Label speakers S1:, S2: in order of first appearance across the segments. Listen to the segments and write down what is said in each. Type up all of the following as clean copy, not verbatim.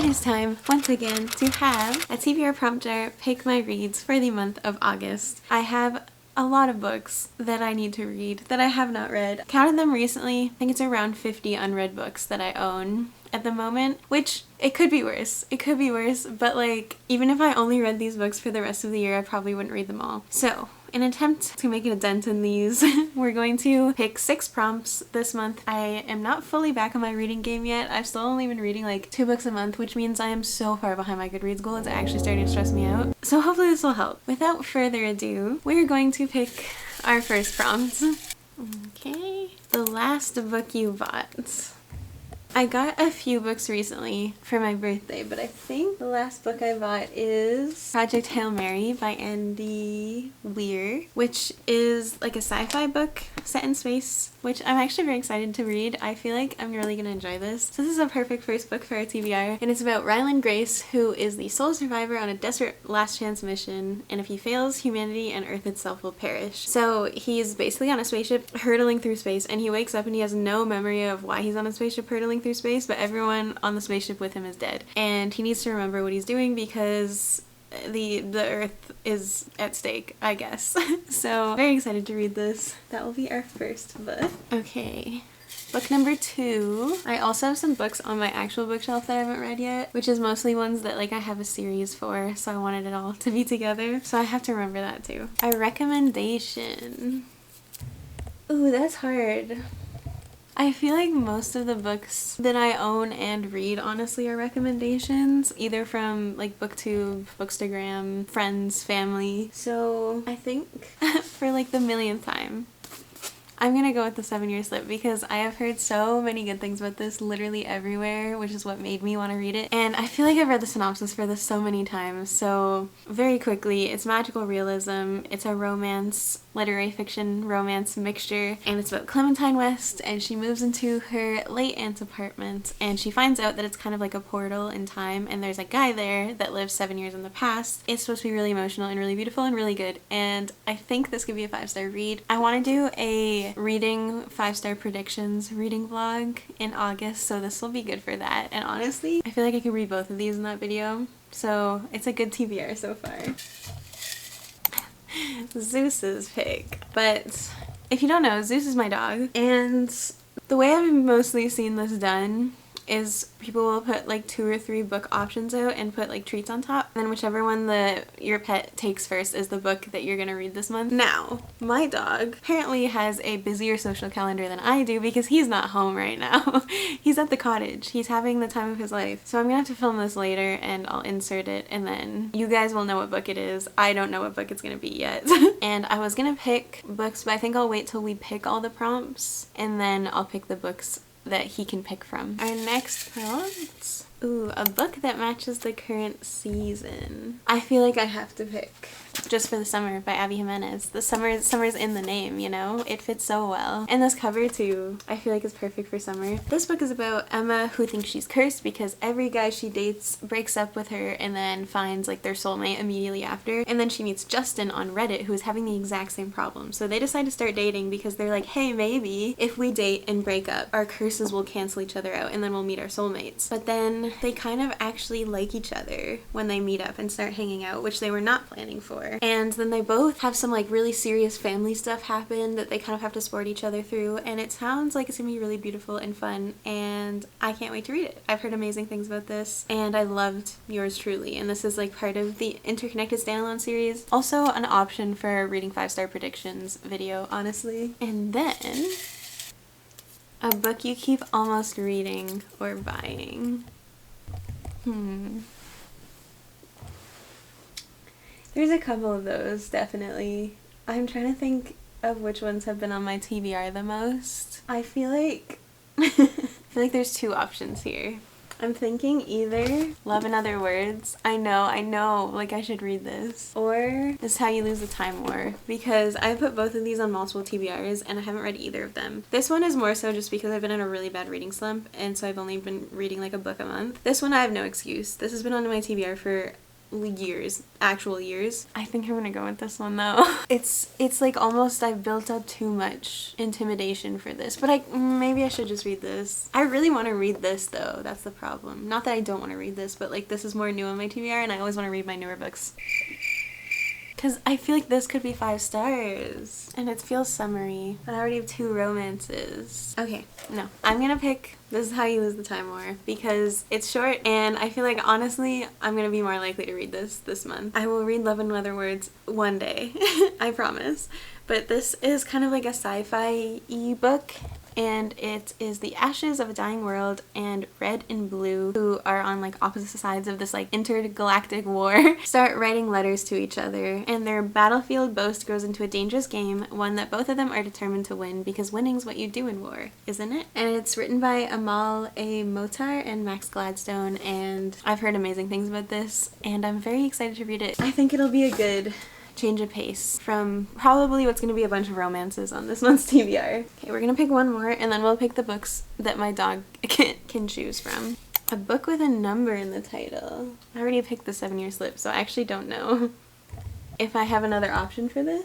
S1: is time once again to have a TBR prompter pick my reads for the month of August. I have a lot of books that I need to read that I have not read. Counted them recently. I think it's around 50 unread books that I own at the moment, which it could be worse. It could be worse, but like even if I only read these books for the rest of the year, I probably wouldn't read them all. So in an attempt to make a dent in these, we're going to pick 6 prompts this month. I am not fully back on my reading game yet. I've still only been reading like 2 books a month, which means I am so far behind my Goodreads goal. It's actually starting to stress me out. So hopefully this will help. Without further ado, we're going to pick our first prompt. Okay. The last book you bought. I got a few books recently for my birthday, but I think the last book I bought is Project Hail Mary by Andy Weir, which is like a sci-fi book set in space, which I'm actually very excited to read. I feel like I'm really gonna enjoy this. So this is a perfect first book for our TBR, and it's about Ryland Grace, who is the sole survivor on a desperate last chance mission, and if he fails, humanity and Earth itself will perish. So he's basically on a spaceship hurtling through space, and he wakes up and he has no memory of why he's on a spaceship hurtling through space, but everyone on the spaceship with him is dead. And he needs to remember what he's doing because the Earth is at stake, I guess. So very excited to read this. That will be our first book. Okay. Book number 2. I also have some books on my actual bookshelf that I haven't read yet, which is mostly ones that like I have a series for, so I wanted it all to be together. So I have to remember that too. A recommendation. Ooh, that's hard. I feel like most of the books that I own and read honestly are recommendations, either from like booktube, bookstagram, friends, family. So I think for like the millionth time, I'm gonna go with The 7-Year Slip because I have heard so many good things about this literally everywhere, which is what made me want to read it. And I feel like I've read the synopsis for this so many times. So very quickly, it's magical realism, it's a romance, literary fiction romance mixture, and it's about Clementine West, and she moves into her late aunt's apartment and she finds out that it's kind of like a portal in time, and there's a guy there that lives 7 years in the past. It's supposed to be really emotional and really beautiful and really good, and I think this could be a 5-star read. I want to do a reading 5-star predictions reading vlog in August, so this will be good for that. And honestly, I feel like I could read both of these in that video, so it's a good TBR so far. Zeus's pick. But if you don't know, Zeus is my dog, and the way I've mostly seen this done is people will put like 2 or 3 book options out and put like treats on top, and then whichever one your pet takes first is the book that you're gonna read this month. Now, my dog apparently has a busier social calendar than I do because he's not home right now. He's at the cottage. He's having the time of his life. So I'm gonna have to film this later and I'll insert it, and then you guys will know what book it is. I don't know what book it's gonna be yet. And I was gonna pick books, but I think I'll wait till we pick all the prompts and then I'll pick the books that he can pick from. Our next prompt. Ooh, a book that matches the current season. I feel like I have to pick Just for the Summer by Abby Jimenez. The summer's in the name, you know? It fits so well. And this cover too, I feel like is perfect for summer. This book is about Emma who thinks she's cursed because every guy she dates breaks up with her and then finds like their soulmate immediately after. And then she meets Justin on Reddit who is having the exact same problem. So they decide to start dating because they're like, hey, maybe if we date and break up, our curses will cancel each other out and then we'll meet our soulmates. But then they kind of actually like each other when they meet up and start hanging out, which they were not planning for. And then they both have some like really serious family stuff happen that they kind of have to support each other through, and it sounds like it's gonna be really beautiful and fun, and I can't wait to read it. I've heard amazing things about this and I loved Yours Truly, and this is like part of the interconnected standalone series. Also an option for a reading 5-star predictions video, honestly. And then a book you keep almost reading or buying. There's a couple of those, definitely. I'm trying to think of which ones have been on my TBR the most. I feel like there's 2 options here. I'm thinking either Love in Other Words. I know, like I should read this. Or This Is How You Lose the Time War, because I put both of these on multiple TBRs and I haven't read either of them. This one is more so just because I've been in a really bad reading slump, and so I've only been reading like a book a month. This one I have no excuse. This has been on my TBR for years, actual years. I think I'm gonna go with this one though. It's like almost I've built up too much intimidation for this, but maybe I should just read this. I really want to read this though, that's the problem. Not that I don't want to read this, but like this is more new on my TBR and I always want to read my newer books. Because I feel like this could be 5 stars. And it feels summery. But I already have 2 romances. Okay, no. I'm gonna pick This Is How You Lose the Time More because it's short and I feel like honestly I'm gonna be more likely to read this month. I will read Love and Other Words one day. I promise. But this is kind of like a sci-fi e-book. And it is the Ashes of a Dying World and Red and Blue, who are on like opposite sides of this like intergalactic war, start writing letters to each other. And their battlefield boast grows into a dangerous game, one that both of them are determined to win because winning's what you do in war, isn't it? And it's written by Amal A. Motar and Max Gladstone, and I've heard amazing things about this and I'm very excited to read it. I think it'll be a good change of pace from probably what's going to be a bunch of romances on this month's TBR. Okay, we're going to pick one more and then we'll pick the books that my dog can choose from. A book with a number in the title. I already picked the 7-year slip, so I actually don't know if I have another option for this.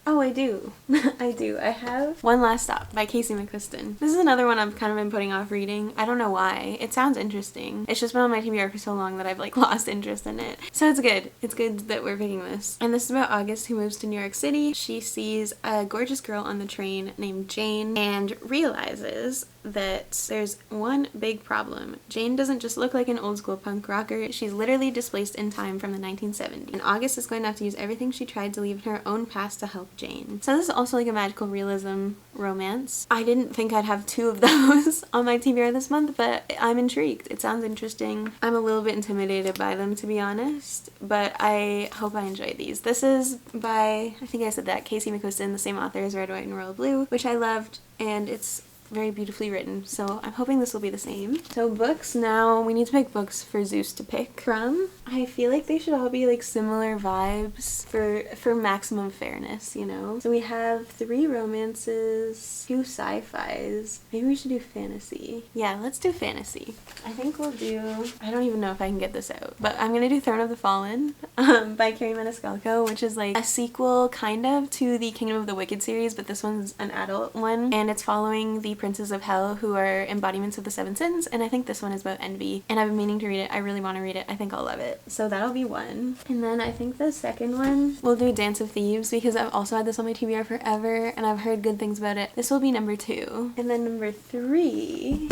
S1: Oh, I do. I do. I have One Last Stop by Casey McQuiston. This is another one I've kind of been putting off reading. I don't know why. It sounds interesting. It's just been on my TBR for so long that I've like lost interest in it. So it's good. It's good that we're picking this. And this is about August who moves to New York City. She sees a gorgeous girl on the train named Jane and realizes that there's one big problem. Jane doesn't just look like an old school punk rocker. She's literally displaced in time from the 1970s. And August is going to have to use everything she tried to leave in her own past to help Jane. So this is also like a magical realism romance. I didn't think I'd have 2 of those on my TBR this month, but I'm intrigued. It sounds interesting. I'm a little bit intimidated by them, to be honest, but I hope I enjoy these. This is by, I think I said that, Casey McQuiston, the same author as Red, White, and Royal Blue, which I loved, and it's very beautifully written, so I'm hoping this will be the same. So books now, we need to pick books for Zeus to pick from. I feel like they should all be like similar vibes for maximum fairness, you know? So we have 3 romances, 2 sci-fis. Maybe we should do fantasy. Yeah, let's do fantasy. I think we'll do, I don't even know if I can get this out, but I'm gonna do Throne of the Fallen by Carrie Maniscalco, which is like a sequel kind of to the Kingdom of the Wicked series, but this one's an adult one, and it's following the Princes of Hell, who are embodiments of the 7 sins, and I think this one is about envy, and I've been meaning to read it. I really want to read it. I think I'll love it. So that'll be one. And then I think the second one, we'll do Dance of Thieves, because I've also had this on my TBR forever, and I've heard good things about it. This will be number 2. And then number 3,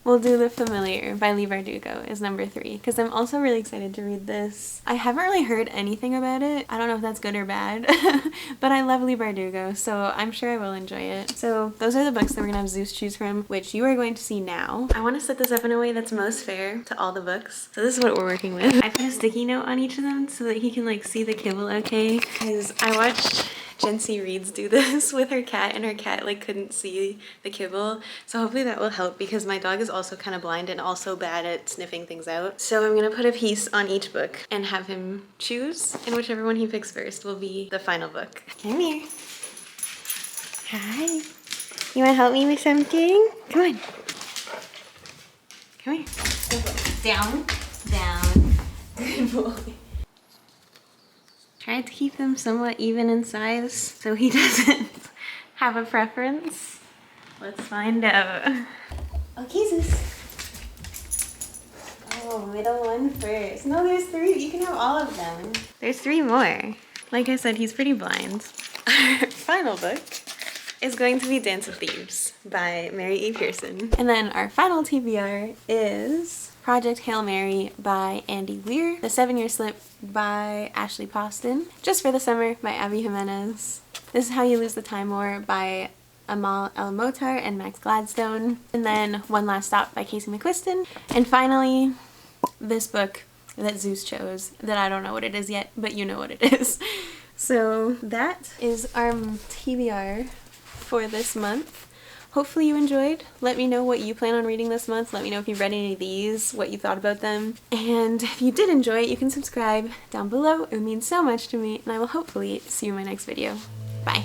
S1: we'll do The Familiar by Leigh Bardugo is number 3, because I'm also really excited to read this. I haven't really heard anything about it. I don't know if that's good or bad, but I love Leigh Bardugo, so I'm sure I will enjoy it. So those are the books that we're gonna have Zeus choose from, which you are going to see now. I want to set this up in a way that's most fair to all the books. So this is what we're working with. I put a sticky note on each of them so that he can like see the kibble okay, because I watched Jency Reeds do this with her cat, and her cat like couldn't see the kibble, so hopefully that will help because my dog is also kind of blind and also bad at sniffing things out. So I'm gonna put a piece on each book and have him choose, and whichever one he picks first will be the final book. Come here. Hi. You want to help me with something? Come on. Come here. Down, down. Good boy. Try to keep them somewhat even in size so he doesn't have a preference. Let's find out. Okay, Zeus. Oh, middle one first. No, there's 3. You can have all of them. There's 3 more. Like I said, he's pretty blind. Our final book is going to be Dance of Thieves by Mary E. Pearson. And then our final TBR is Project Hail Mary by Andy Weir, The 7-Year Slip by Ashley Poston, Just for the Summer by Abby Jimenez, This Is How You Lose the Time More by Amal L. Motar and Max Gladstone, and then One Last Stop by Casey McQuiston, and finally this book that Zeus chose that I don't know what it is yet, but you know what it is. So that is our TBR for this month. Hopefully you enjoyed. Let me know what you plan on reading this month. Let me know if you've read any of these, what you thought about them. And if you did enjoy it, you can subscribe down below. It would mean so much to me, and I will hopefully see you in my next video. Bye.